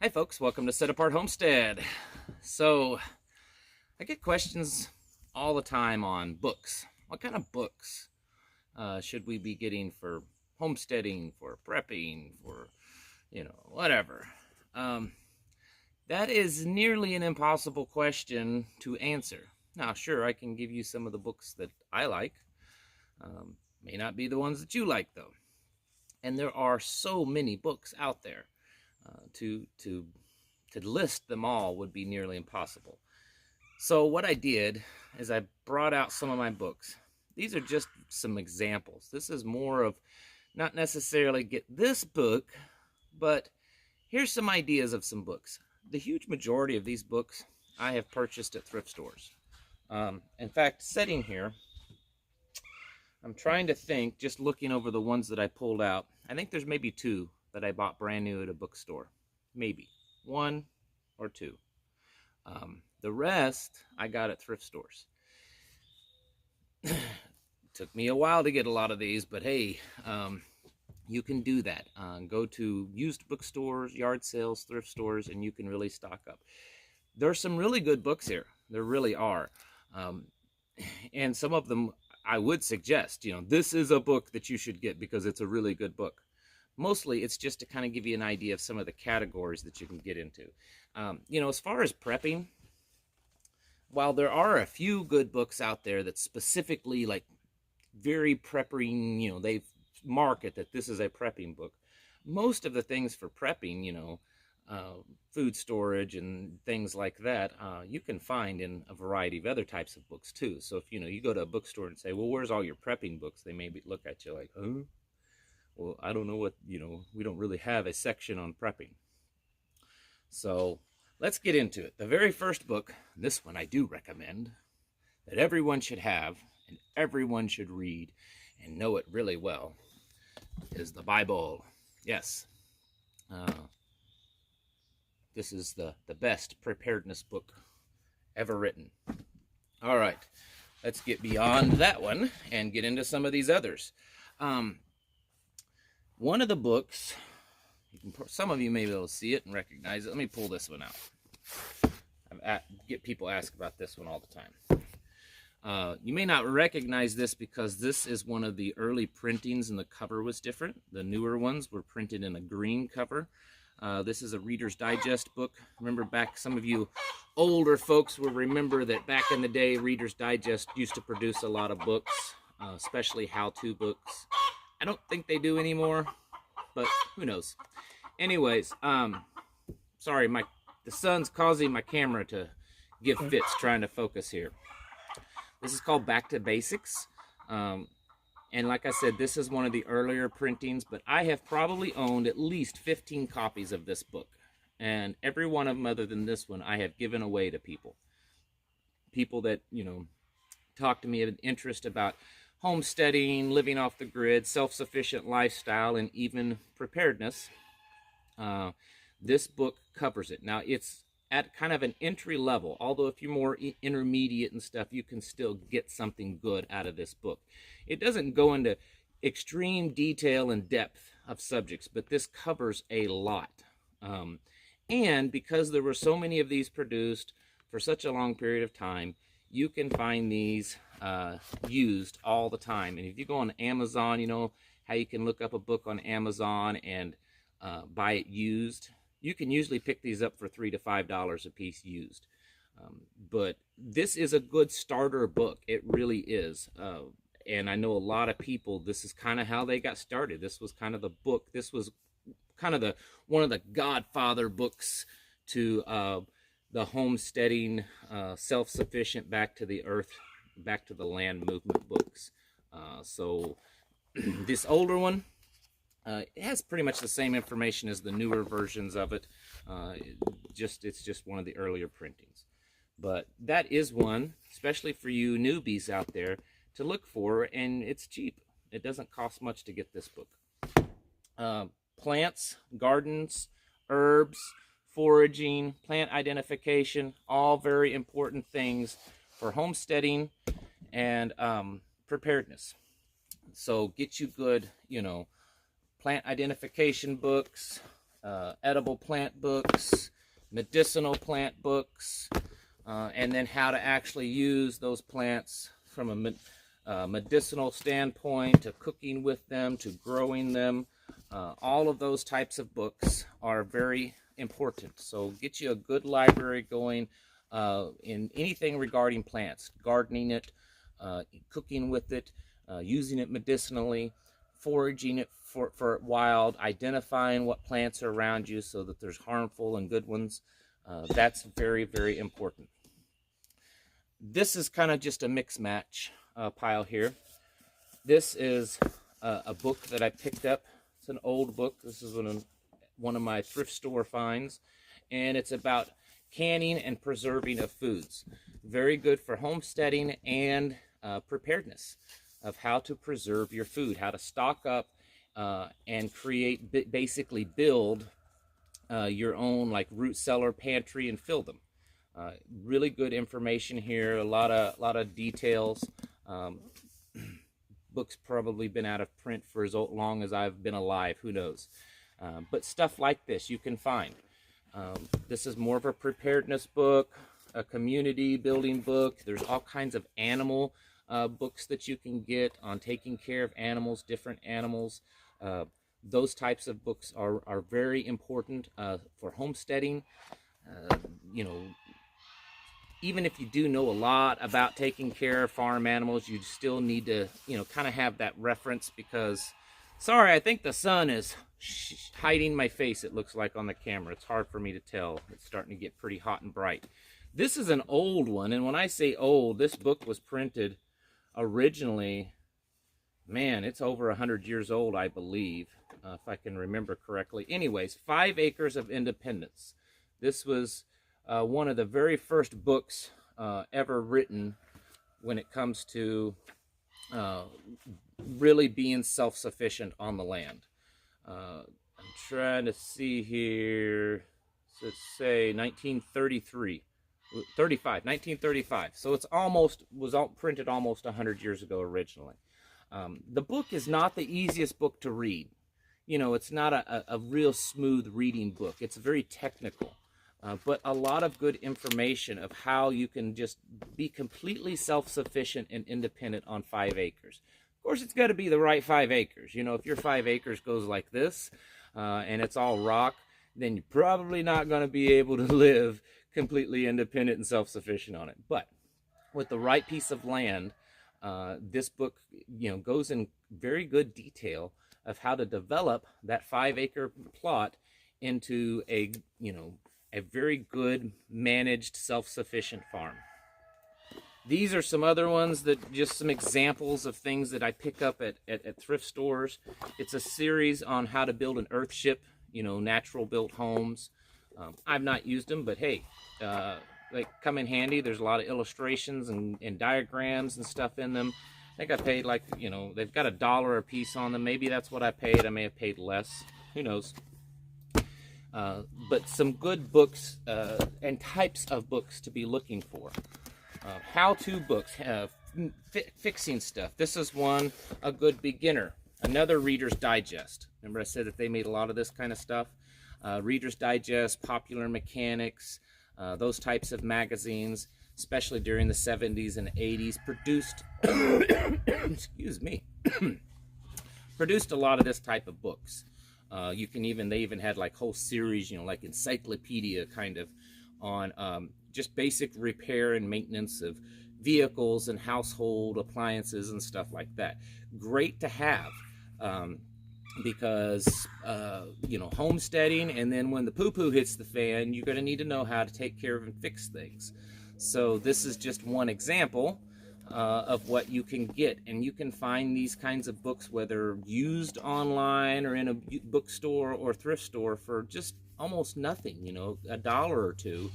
Hi folks, welcome to Set Apart Homestead. So, I get questions all the time on books. What kind of books should we be getting for homesteading, for prepping, for, whatever? Um, that is nearly an impossible question to answer. Now, sure, I can give you some of the books that I like. May not be the ones that you like, though. And there are so many books out there. To list them all would be nearly impossible. So what I did is I brought out some of my books. These are just some examples. This is more of not necessarily get this book, but here's some ideas of some books. The huge majority of these books I have purchased at thrift stores. In fact, sitting here, I'm trying to think, just looking over the ones that I pulled out. I think there's maybe two that I bought brand new at a bookstore. Maybe one or two. The rest I got at thrift stores. Took me a while to get a lot of these, but hey, you can do that. Go to used bookstores, yard sales, thrift stores, and you can really stock up. There's some really good books here. There really are. And some of them I would suggest, this is a book that you should get because it's a really good book. Mostly it's just to kind of give you an idea of some of the categories that you can get into. As far as prepping, while there are a few good books out there that specifically like very prepping, they market that this is a prepping book. Most of the things for prepping, food storage and things like that, you can find in a variety of other types of books too. So if you go to a bookstore and say, well, where's all your prepping books? They maybe look at you like, huh? Well, I don't know what, we don't really have a section on prepping. So let's get into it. The very first book, this one I do recommend, that everyone should have and everyone should read and know it really well, is the Bible. Yes. This is the best preparedness book ever written. All right, let's get beyond that one and get into some of these others. One of the books, some of you may be able to see it and recognize it. Let me pull this one out. Get people ask about this one all the time. You may not recognize this because this is one of the early printings and the cover was different. The newer ones were printed in a green cover. This is a Reader's Digest book. Remember back, some of you older folks will remember that back in the day, Reader's Digest used to produce a lot of books, especially how-to books. I don't think they do anymore, but who knows. Anyways, sorry, the sun's causing my camera to give fits trying to focus here. This is called Back to Basics. And like I said, this is one of the earlier printings, but I have probably owned at least 15 copies of this book. And every one of them other than this one, I have given away to people. People that, talk to me of an interest about homesteading, living off the grid, self-sufficient lifestyle, and even preparedness. This book covers it. Now, it's at kind of an entry level, although if you're more intermediate and stuff, you can still get something good out of this book. It doesn't go into extreme detail and depth of subjects, but this covers a lot. And because there were so many of these produced for such a long period of time, you can find these used all the time. And if you go on Amazon, how you can look up a book on Amazon and buy it used. You can usually pick these up for $3 to $5 a piece used. But this is a good starter book. It really is. And I know a lot of people, this is kind of how they got started. This was kind of the book. This was kind of one of the godfather books to the homesteading, self-sufficient, back to the earth, back to the land movement books. So this older one, it has pretty much the same information as the newer versions of it. It's just one of the earlier printings. But that is one, especially for you newbies out there, to look for, and it's cheap. It doesn't cost much to get this book. Plants, gardens, herbs, foraging, plant identification, all very important things for homesteading and preparedness. So get you good, plant identification books, edible plant books, medicinal plant books, and then how to actually use those plants from a medicinal standpoint, to cooking with them, to growing them. All of those types of books are very important. So get you a good library going in anything regarding plants, gardening it, cooking with it, using it medicinally, foraging it for wild, identifying what plants are around you so that there's harmful and good ones. That's very, very important. This is kind of just a mix match pile here. This is a book that I picked up. It's an old book. This is one of my thrift store finds, and it's about canning and preserving of foods. Very good for homesteading and preparedness of how to preserve your food, how to stock up and create, basically build your own like root cellar pantry and fill them. Really good information here, a lot of details. Book's probably been out of print for as long as I've been alive, who knows. But stuff like this you can find. This is more of a preparedness book, a community building book. There's all kinds of animal books that you can get on taking care of animals, different animals. Those types of books are very important for homesteading. You know, even if you do know a lot about taking care of farm animals, you still need to, you know, kind of have that reference, because, sorry, I think the sun is hiding my face, it looks like on the camera. It's hard for me to tell. It's starting to get pretty hot and bright. This is an old one, and when I say old, this book was printed originally, man, it's over 100 years old, I believe, if I can remember correctly. Anyways, 5 Acres of Independence. This was one of the very first books ever written when it comes to really being self-sufficient on the land. I'm trying to see here, so let's say 1935. So it's was printed almost 100 years ago originally. The book is not the easiest book to read. You know, it's not a real smooth reading book. It's very technical. But a lot of good information of how you can just be completely self-sufficient and independent on 5 acres. Of course, it's got to be the right 5 acres. You know, if your 5 acres goes like this and it's all rock, then you're probably not going to be able to live completely independent and self-sufficient on it. But with the right piece of land, this book, you know, goes in very good detail of how to develop that 5 acre plot into a, you know, a very good managed self-sufficient farm. These are some other ones that just some examples of things that I pick up at thrift stores. It's a series on how to build an earthship, you know, natural built homes. I've not used them, but hey, they come in handy. There's a lot of illustrations and diagrams and stuff in them. I think I paid like, you know, they've got $1 a piece on them. Maybe that's what I paid. I may have paid less. Who knows? But some good books and types of books to be looking for. How-to books, fixing stuff. This is one, a good beginner. Another Reader's Digest. Remember I said that they made a lot of this kind of stuff? Reader's Digest, Popular Mechanics, those types of magazines, especially during the 70s and 80s, produced, excuse me, produced a lot of this type of books. They even had like whole series, you know, like encyclopedia kind of on just basic repair and maintenance of vehicles and household appliances and stuff like that. Great to have because, you know, homesteading, and then when the poo-poo hits the fan, you're going to need to know how to take care of and fix things. So this is just one example of what you can get, and you can find these kinds of books whether used online or in a bookstore or thrift store for just almost nothing, you know, $1 or $2,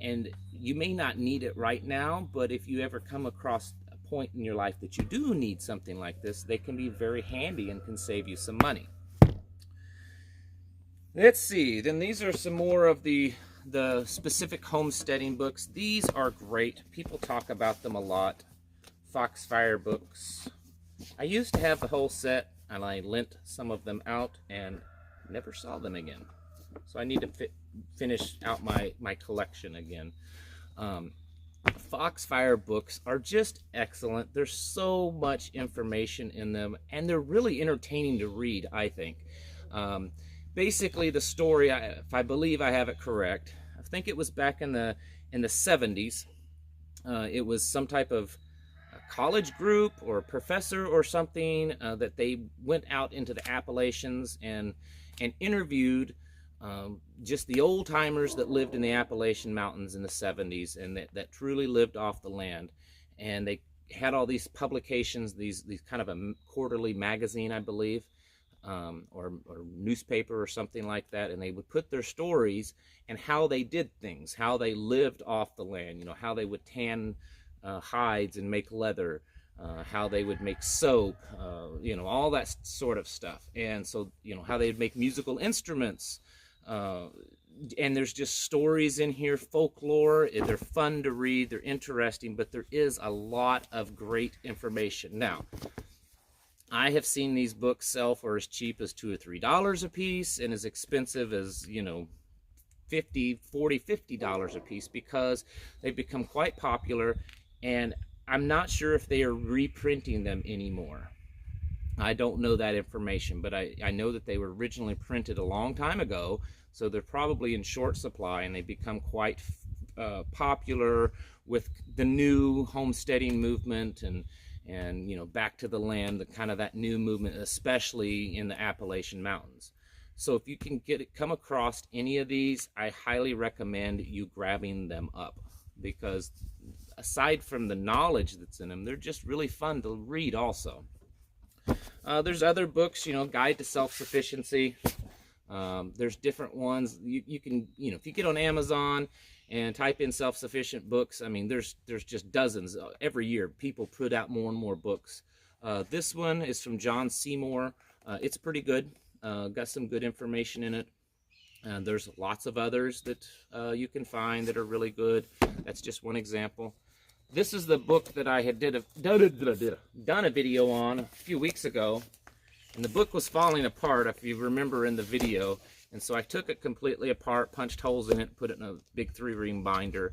and you may not need it right now, but if you ever come across a point in your life that you do need something like this, they can be very handy and can save you some money. Let's see, then these are some more of the specific homesteading books. These are great. People talk about them a lot. Foxfire books. I used to have the whole set, and I lent some of them out and never saw them again. So I need to finish out my collection again. Foxfire books are just excellent. There's so much information in them, and they're really entertaining to read, I think. Basically, the story, if I believe I have it correct, I think it was back in the 70s. It was some type of college group or professor or something that they went out into the Appalachians and interviewed just the old timers that lived in the Appalachian Mountains in the 70s and that truly lived off the land. And they had all these publications, these kind of a quarterly magazine, I believe, or newspaper or something like that, and they would put their stories and how they did things, how they lived off the land, you know, how they would tan hides and make leather, how they would make soap, you know, all that sort of stuff. And so, you know, how they'd make musical instruments, and there's just stories in here, folklore. They're fun to read, they're interesting, but there is a lot of great information. Now, I have seen these books sell for as cheap as $2 or $3 a piece and as expensive as, you know, $40, $50 a piece, because they've become quite popular, and I'm not sure if they are reprinting them anymore. I don't know that information, but I know that they were originally printed a long time ago, so they're probably in short supply, and they become quite popular with the new homesteading movement and you know, back to the land, the kind of that new movement, especially in the Appalachian Mountains. So if you can come across any of these, I highly recommend you grabbing them up, because aside from the knowledge that's in them, they're just really fun to read also. There's other books, you know, Guide to Self-Sufficiency. There's different ones. You can, you know, if you get on Amazon and type in self-sufficient books, I mean, there's just dozens. Every year, people put out more and more books. This one is from John Seymour. It's pretty good. Got some good information in it. There's lots of others that you can find that are really good. That's just one example. This is the book that I had done a video on a few weeks ago, and the book was falling apart, if you remember in the video. And so I took it completely apart, punched holes in it, put it in a big 3-ring binder.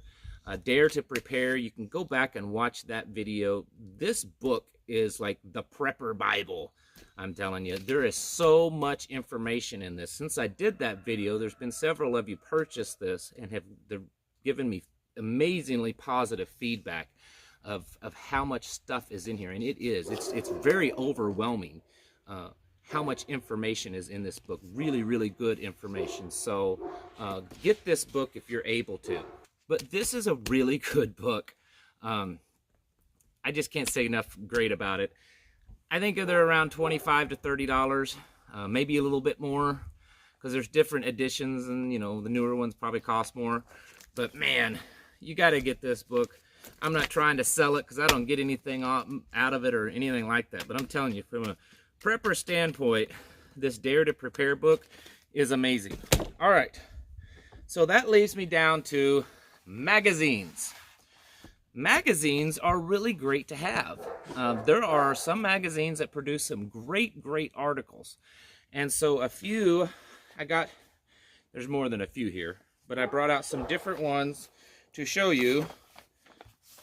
Dare to Prepare, you can go back and watch that video. This book is like the prepper Bible, I'm telling you. There is so much information in this. Since I did that video, there's been several of you purchased this and they've given me amazingly positive feedback of how much stuff is in here. And it's very overwhelming how much information is in this book. Really, really good information. So get this book if you're able to. But this is a really good book. I just can't say enough great about it. I think they're around $25 to $30, maybe a little bit more, because there's different editions, and you know, the newer ones probably cost more. But man, you got to get this book. I'm not trying to sell it because I don't get anything out of it or anything like that. But I'm telling you, from a prepper standpoint, this Dare to Prepare book is amazing. All right, so that leaves me down to magazines. Magazines are really great to have. There are some magazines that produce some great articles. And so a few, there's more than a few here, but I brought out some different ones to show you.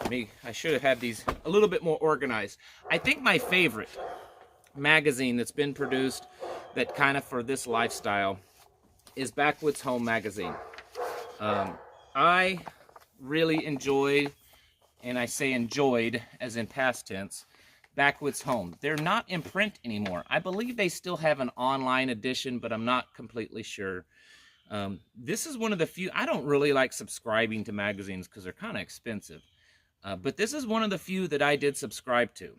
I should have had these a little bit more organized. I think my favorite magazine that's been produced that kind of for this lifestyle is Backwoods Home magazine. I really enjoyed, and I say enjoyed as in past tense, Backwoods Home. They're not in print anymore. I believe they still have an online edition, but I'm not completely sure. This is one of the few. I don't really like subscribing to magazines because they're kind of expensive. But this is one of the few that I did subscribe to.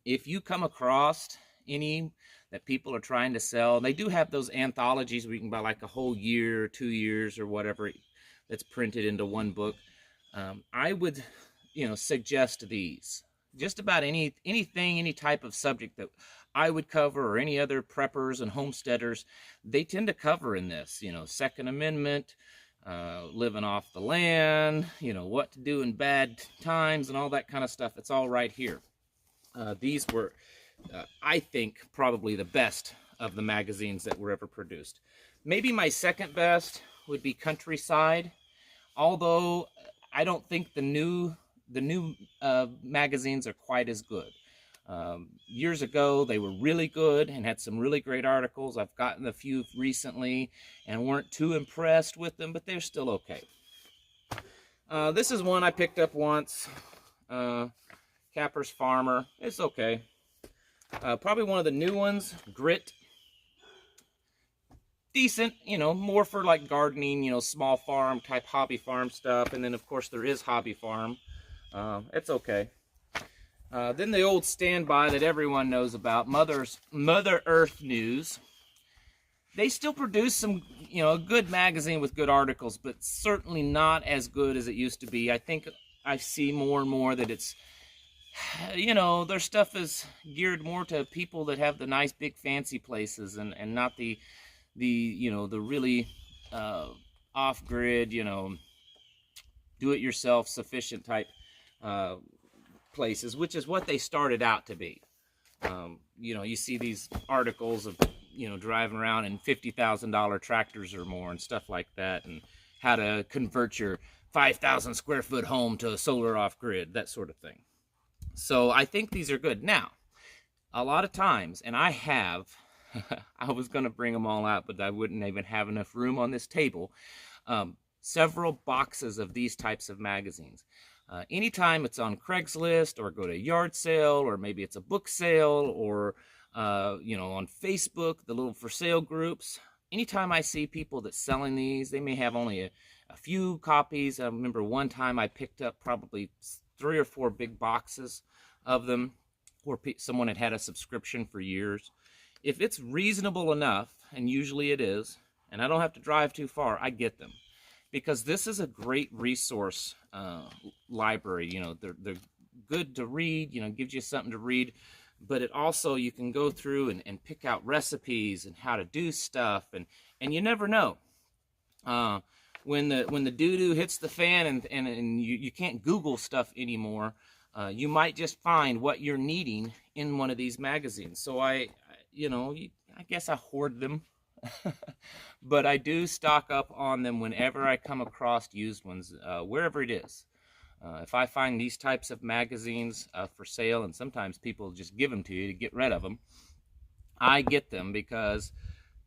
If you come across any that people are trying to sell, they do have those anthologies where you can buy like a whole year, 2 years, or whatever that's printed into one book. I would, suggest these. Just about anything, any type of subject that I would cover, or any other preppers and homesteaders, they tend to cover in this. Second Amendment, living off the land, what to do in bad times and all that kind of stuff. It's all right here. These were, I think, probably the best of the magazines that were ever produced. Maybe my second best would be Countryside, although I don't think the new magazines are quite as good. Years ago, they were really good and had some really great articles. I've gotten a few recently and weren't too impressed with them, but they're still okay. This is one I picked up once. Capper's Farmer. It's okay. Probably one of the new ones, Grit. Decent, you know, more for like gardening, you know, small farm type hobby farm stuff. And then of course there is Hobby Farm. It's okay. Then the old standby that everyone knows about, Mother Earth News. They still produce some, you know, a good magazine with good articles, but certainly not as good as it used to be. I think I see more and more that it's, you know, their stuff is geared more to people that have the nice big fancy places and not the you know, the really off-grid, you know, do-it-yourself sufficient type places, which is what they started out to be. You know, you see these articles of, you know, driving around in $50,000 tractors or more and stuff like that, and how to convert your 5,000 square foot home to a solar off-grid, that sort of thing. So I think these are good. Now, a lot of times, and I have, I was going to bring them all out, but I wouldn't even have enough room on this table, several boxes of these types of magazines. Anytime it's on Craigslist or go to a yard sale, or maybe it's a book sale, or you know, on Facebook, the little for sale groups, anytime I see people that's selling these, they may have only a few copies. I remember one time I picked up probably 3 or 4 big boxes of them, where someone had a subscription for years. If it's reasonable enough, and usually it is, and I don't have to drive too far, I get them. Because this is a great resource library. You know, they're good to read, you know, gives you something to read, but it also, you can go through and pick out recipes and how to do stuff, and you never know. When the doo-doo hits the fan and you can't Google stuff anymore, you might just find what you're needing in one of these magazines. So I guess I hoard them. But I do stock up on them whenever I come across used ones, wherever it is. If I find these types of magazines for sale, and sometimes people just give them to you to get rid of them, I get them because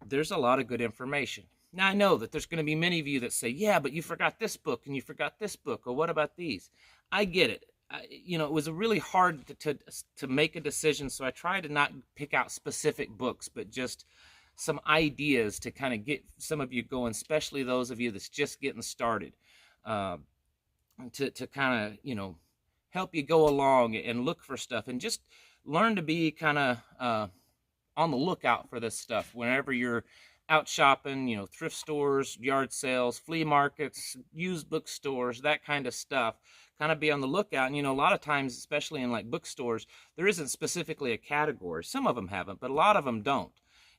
there's a lot of good information. Now, I know that there's going to be many of you that say, yeah, but you forgot this book, and you forgot this book, or what about these? I get it. You know, it was really hard to make a decision, so I try to not pick out specific books, but just some ideas to kind of get some of you going, especially those of you that's just getting started, to kind of, you know, help you go along and look for stuff, and just learn to be kind of on the lookout for this stuff whenever you're out shopping, you know, thrift stores, yard sales, flea markets, used bookstores, that kind of stuff. Kind of be on the lookout. And, you know, a lot of times, especially in like bookstores, there isn't specifically a category. Some of them haven't, but a lot of them don't.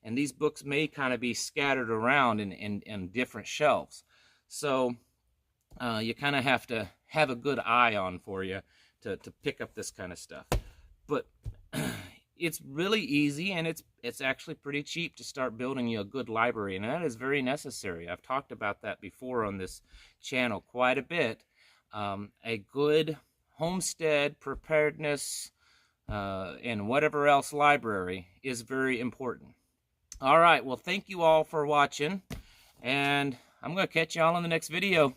And these books may kind of be scattered around in different shelves. So you kind of have to have a good eye on for you to pick up this kind of stuff. But it's really easy, and it's actually pretty cheap to start building you a good library, and that is very necessary. I've talked about that before on this channel quite a bit. A good homestead, preparedness, and whatever else library is very important. All right, well, thank you all for watching, and I'm going to catch you all in the next video.